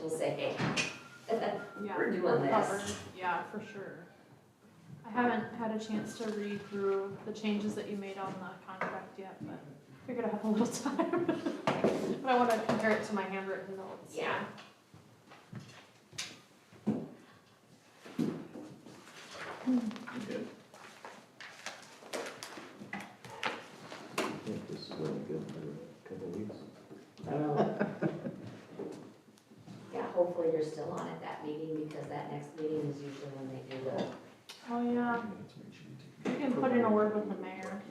we'll say, hey, Yeah, we're doing this. covered. Yeah, for sure. I haven't had a chance to read through the changes that you made on the contract yet, but figured I'd have a little time. But I want to compare it to my handwritten notes. Yeah. Good. I think this is only good for a couple of weeks. Yeah, hopefully you're still on at that meeting, because that next meeting is usually when they do the. Oh, yeah. You can put in a word with the mayor.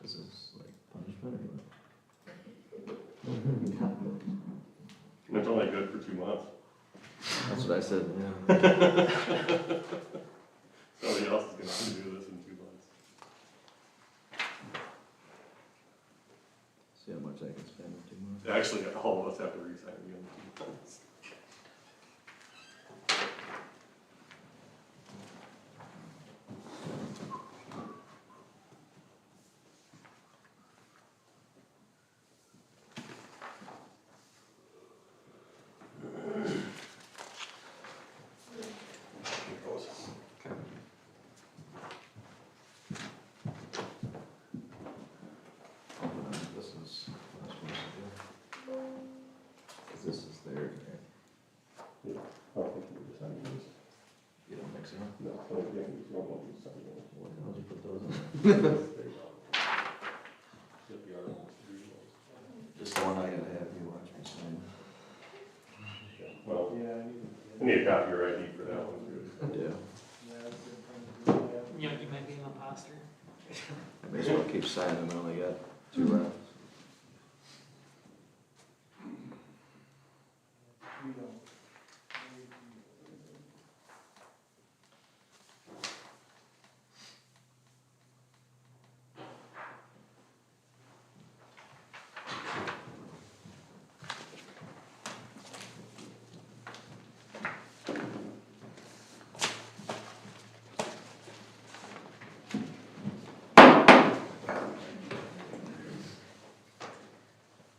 This is like punishment It's only good for 2 months. That's what I said, yeah. Somebody else is gonna have to do this in 2 months. See how much I can spend in 2 months. Actually, all of us have to resign again in 2 months. This is what I'm supposed to do. 'Cause this is theirs, right? I don't think you can sign these. You don't think so? No, I don't think you don't want to sign those. Why the hell did you put those in? There you go. Should be our own. Just the one I gotta have you watch me sign. Well, I need a copy of your ID for that one too. Yeah. You know, you might be an imposter. I may as well keep signing, I only got 2 left.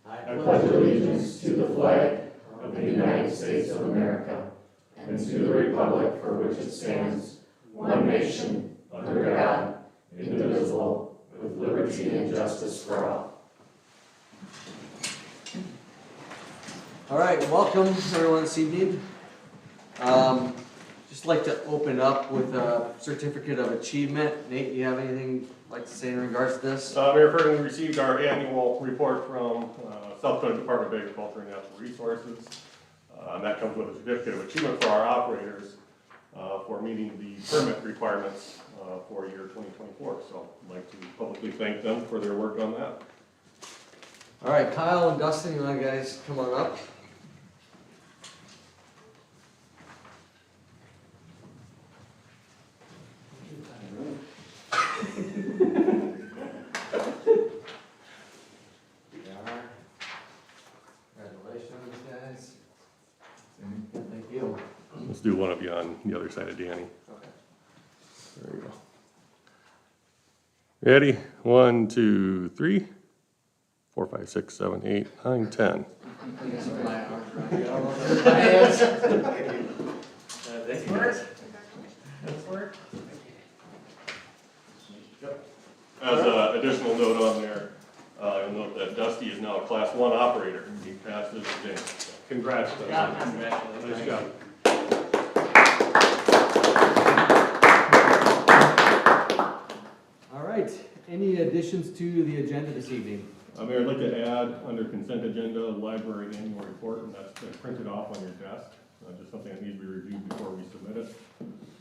I pledge allegiance to the flag of the United States of America and to the republic for which it stands, one nation, under God, indivisible, with liberty and justice for all. All right, welcome everyone this evening. Just like to open up with a certificate of achievement. Nate, you have anything you'd like to say in regards to this? Mayor Ferguson, we received our annual report from South Dakota Department of Agriculture and Natural Resources. And that comes with a certificate of achievement for our operators for meeting the permit requirements for year 2024. So I'd like to publicly thank them for their work on that. All right, Kyle and Dustin, you want guys come on up? Congratulations, guys. Thank you. Let's do one of you on the other side of Danny. Okay. There you go. Ready? 1, 2, 3, 4, 5, 6, 7, 8, 9, 10. My arms around you. I don't know if my hands. Thank you, guys. As an additional note on there, you'll note that Dusty is now a Class 1 operator. He passed his exam. So congrats, Dusty. Congratulations. Nice job. All right, any additions to the agenda this evening? Mayor, I'd like to add under consent agenda, library annual report, and that's been printed off on your desk. Just something that needs to be reviewed before we submit it.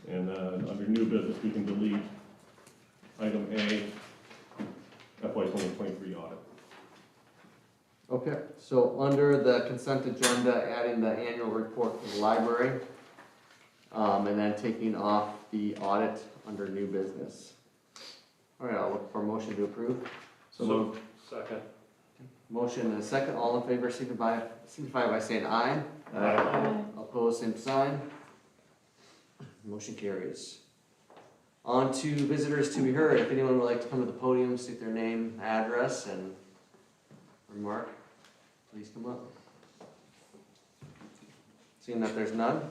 And under new business, we can delete item A, FY 2023 audit. Okay, so under the consent agenda, adding the annual report for the library, and then taking off the audit under new business. All right, I'll look for a motion to approve. So moved. Second. Motion and a second, all in favor, signify by saying aye. Aye. Opposed, same sign. Motion carries. On to visitors to be heard. If anyone would like to come to the podium, state their name, address, and remark, please come up. Seeing that there's none,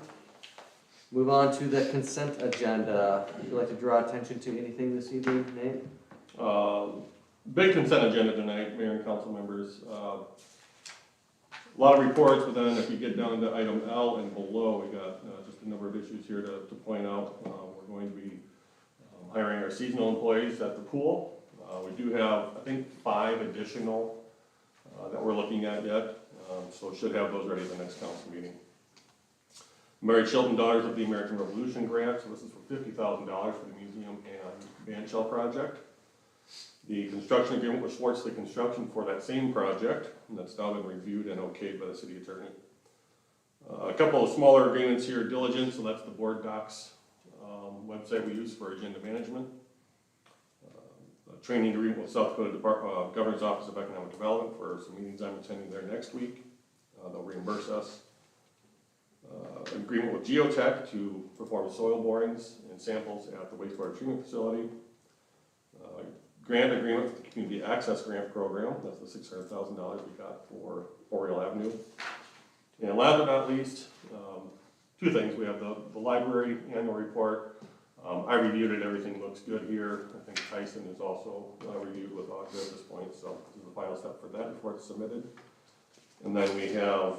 move on to the consent agenda. Would you like to draw attention to anything this evening, Nate? Big consent agenda tonight, Mayor and council members. A lot of reports, but then if you get down to item L and below, we got just a number of issues here to point out. We're going to be hiring our seasonal employees at the pool. We do have, I think, 5 additional that we're looking at yet, so should have those ready at the next council meeting. Married Children Daughters of the American Revolution grant, so this is for $50,000 for the museum and band shell project. The construction agreement with Schwartzley Construction for that same project, and that's now been reviewed and okayed by the city attorney. A couple of smaller agreements here, Diligence, so that's the board docs website we use for agenda management. A training agreement with South Dakota Governor's Office of Economic Development for some meetings I'm attending there next week. They'll reimburse us. An agreement with Geotech to perform soil borings and samples at the wastewater treatment facility. Grant agreement with the Community Access Grant Program, that's the $600,000 we got for Oriole Avenue. And last but not least, 2 things. We have the library annual report. I reviewed it, everything looks good here. I think Tyson is also reviewed with auditor at this point, so this is the final step for that before it's submitted. And then we have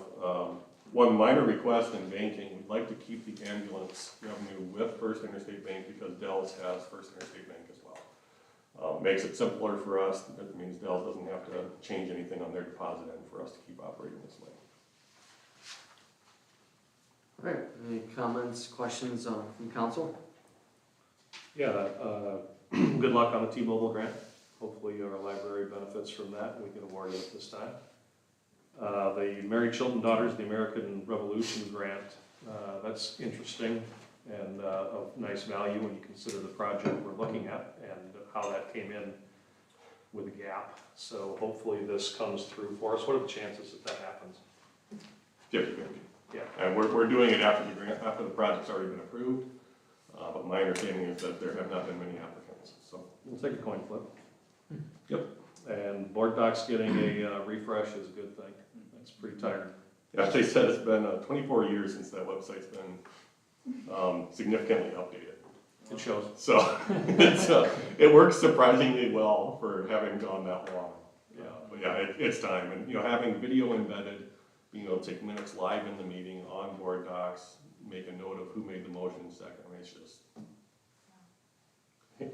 one minor request in banking. We'd like to keep the ambulance revenue with First Interstate Bank because Dell's has First Interstate Bank as well. Makes it simpler for us. It means Dell doesn't have to change anything on their deposit end for us to keep operating this way. All right, any comments, questions from council? Yeah, good luck on the T-Mobile grant. Hopefully our library benefits from that and we can award it this time. The Married Children Daughters of the American Revolution grant, that's interesting and of nice value when you consider the project we're looking at and how that came in with a gap. So hopefully this comes through for us. What are the chances that happens? 50-50. Yeah. And we're doing it after the project's already been approved. But my understanding is that there have not been many applicants, so. We'll take a coin flip. Yep. And board docs getting a refresh is a good thing. That's pretty tired. Yeah, as they said, it's been 24 years since that website's been significantly updated. It shows. So it works surprisingly well for having gone that long. Yeah, but yeah, it's time. And having video embedded, being able to take minutes live in the meeting on board docs, make a note of who made the motion second. I mean, it's just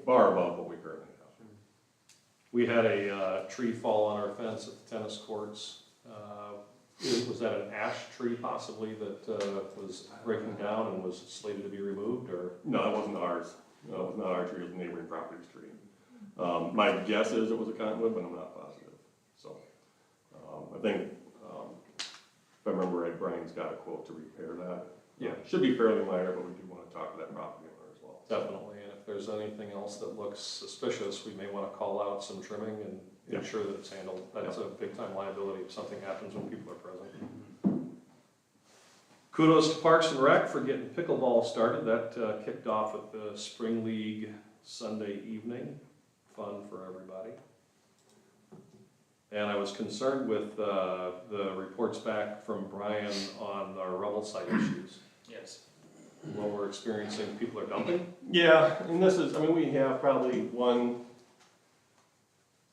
far above what we currently have. We had a tree fall on our fence at the tennis courts. Was that an ash tree possibly that was breaking down and was slated to be removed, or? No, it wasn't ours. No, it was not our tree, it was the neighboring property's tree. My guess is it was a cottonwood, but I'm not positive. So, I think, if I remember right, Brian's got a quote to repair that. Yeah. Should be fairly minor, but we do want to talk to that property owner as well. Definitely, and if there's anything else that looks suspicious, we may want to call out some trimming and Yeah. ensure that it's handled. That's a big time liability if something happens when people are present. Kudos to Parks and Rec for getting pickleball started. That kicked off at the Spring League Sunday evening. Fun for everybody. And I was concerned with the reports back from Brian on our rubble site issues. Yes. What we're experiencing, people are dumping. Yeah, and this is, we have probably one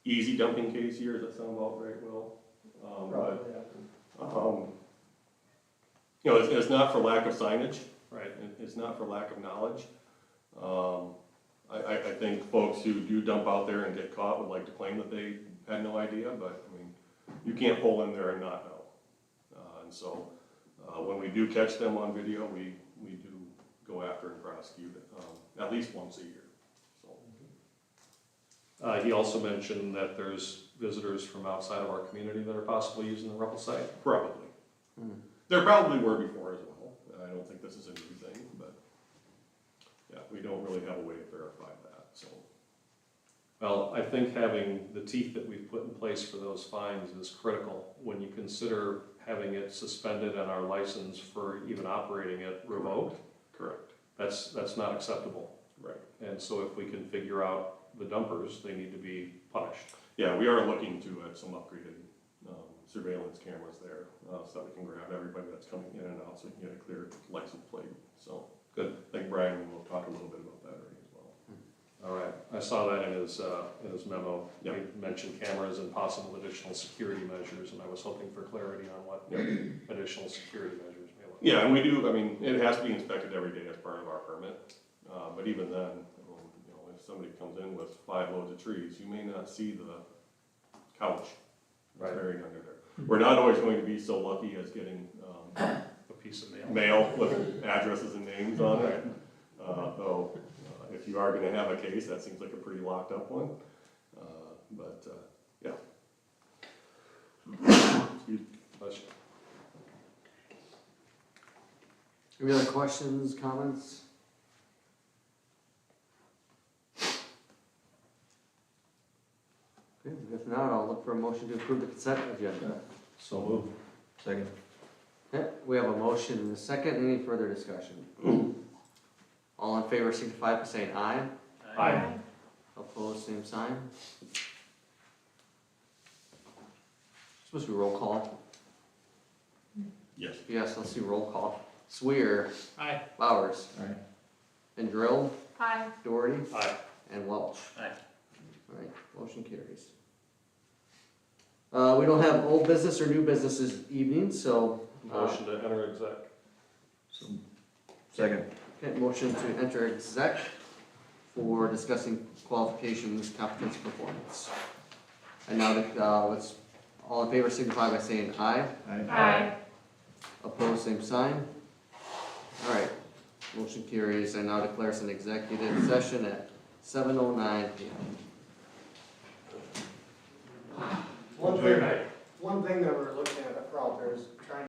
easy dumping case here. Does that sound about right, Will? It's not for lack of signage. Right. It's not for lack of knowledge. I think folks who do dump out there and get caught would like to claim that they had no idea, but, I mean, you can't pull in there and not know. And so, when we do catch them on video, we do go after and prosecute, at least once a year, so. He also mentioned that there's visitors from outside of our community that are possibly using the Ruppel site. Probably. Hmm. There probably were before as well. I don't think this is a new thing, but, yeah, we don't really have a way to verify that, so. Well, I think having the teeth that we've put in place for those fines is critical when you consider having it suspended and our license for even operating it revoked. Correct. That's not acceptable. Right. And so if we can figure out the dumpers, they need to be punished. Yeah, we are looking to some upgraded surveillance cameras there, so that we can grab everybody that's coming in and out, so we can get a clear license plate, so. Good. I think Brian will talk a little bit about that already as well. All right, I saw that in his memo. Yep. He mentioned cameras and possible additional security measures, and I was hoping for clarity on what additional security measures may look like. Yeah, and we do, I mean, it has to be inspected every day as part of our permit, but even then, you know, if somebody comes in with 5 loads of trees, you may not see the couch Right. buried under there. We're not always going to be so lucky as getting, A piece of mail. mail with addresses and names on it. Though, if you are gonna have a case, that seems like a pretty locked up one. But, yeah. Excuse me. Bless you. Any other questions, comments? Okay, if not, I'll look for a motion to approve the consent agenda. So moved. Second. Okay, we have a motion and a second. Any further discussion? All in favor signify by saying aye. Aye. Opposed, same sign. Supposed to be roll call. Yes. Yes, let's do roll call. Swear. Aye. Bowers. Aye. And Drill. Aye. Doherty. Aye. And Welch. Aye. All right, motion carries. We don't have old business or new business this evening, so. Motion to enter exec. So, second. Okay, motion to enter exec for discussing qualifications, competence, performance. And now, let's, all in favor signify by saying aye. Aye. Opposed, same sign. All right, motion carries. I now declare us an executive session at 7:09 PM. One Enjoy your thing, night. one thing that we're looking at out there is trying